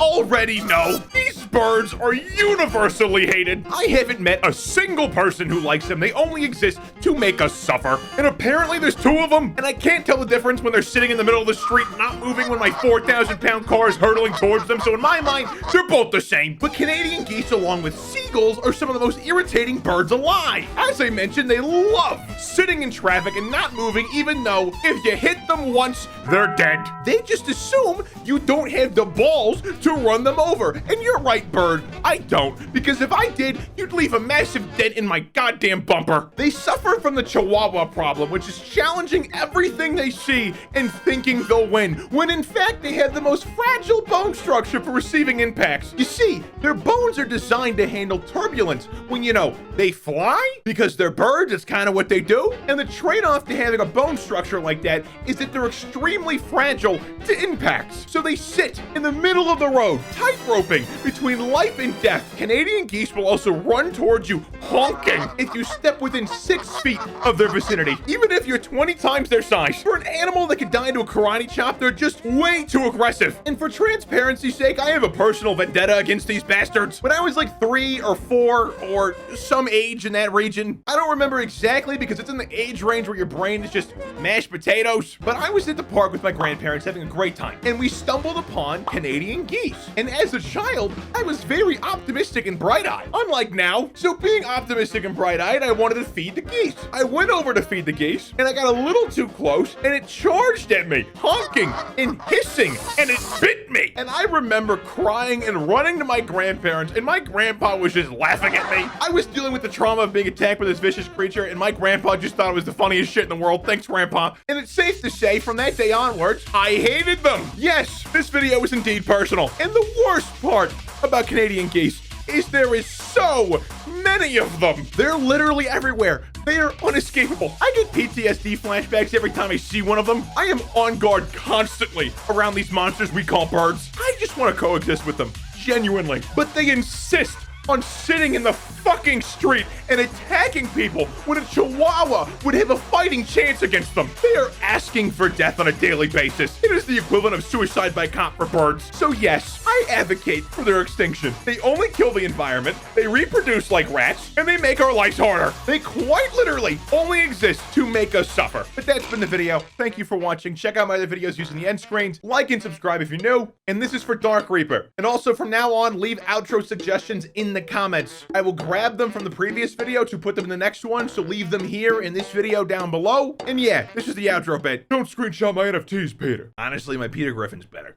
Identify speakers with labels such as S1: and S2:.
S1: already know, these birds are universally hated. I haven't met a single person who likes them. They only exist to make us suffer. And apparently there's two of them, and I can't tell the difference when they're sitting in the middle of the street, not moving when my 4,000-pound car is hurtling towards them. So in my mind, they're both the same. But Canadian geese, along with seagulls, are some of the most irritating birds alive. As I mentioned, they love sitting in traffic and not moving, even though if you hit them once, they're dead. They just assume you don't have the balls to run them over. And you're right, bird, I don't. Because if I did, you'd leave a massive dent in my goddamn bumper. They suffer from the chihuahua problem, which is challenging everything they see and thinking they'll win, when in fact they have the most fragile bone structure for receiving impacts. You see, their bones are designed to handle turbulence when, you know, they fly, because they're birds, it's kind of what they do. And the trade-off to having a bone structure like that is that they're extremely fragile to impacts. So they sit in the middle of the road, tight-roping between life and death. Canadian geese will also run towards you honking if you step within 6 feet of their vicinity, even if you're 20 times their size. For an animal that could die into a karate chop, they're just way too aggressive. And for transparency's sake, I have a personal vendetta against these bastards. When I was like 3 or 4 or some age in that region, I don't remember exactly because it's in the age range where your brain is just mashed potatoes, but I was at the park with my grandparents having a great time, and we stumbled upon Canadian geese. And as a child, I was very optimistic and bright-eyed, unlike now. So being optimistic and bright-eyed, I wanted to feed the geese. I went over to feed the geese, and I got a little too close, and it charged at me, honking and hissing, and it bit me. And I remember crying and running to my grandparents, and my grandpa was just laughing at me. I was dealing with the trauma of being attacked by this vicious creature, and my grandpa just thought it was the funniest shit in the world. Thanks, Grandpa. And it's safe to say, from that day onwards, I hated them. Yes, this video is indeed personal. And the worst part about Canadian geese is there is so many of them. They're literally everywhere. They are unescapable. I get PTSD flashbacks every time I see one of them. I am on guard constantly around these monsters we call birds. I just want to coexist with them, genuinely. But they insist on sitting in the fucking street and attacking people when a chihuahua would have a fighting chance against them. They are asking for death on a daily basis. It is the equivalent of suicide by cop for birds. So yes, I advocate for their extinction. They only kill the environment, they reproduce like rats, and they make our lives harder. They quite literally only exist to make us suffer. But that's been the video. Thank you for watching. Check out my other videos using the end screens. Like and subscribe if you're new. And this is for Dark Reaper. And also from now on, leave outro suggestions in the comments. I will grab them from the previous video to put them in the next one, so leave them here in this video down below. And yeah, this is the outro bit. Don't screenshot my NFTs, Peter. Honestly, my Peter Griffin's better.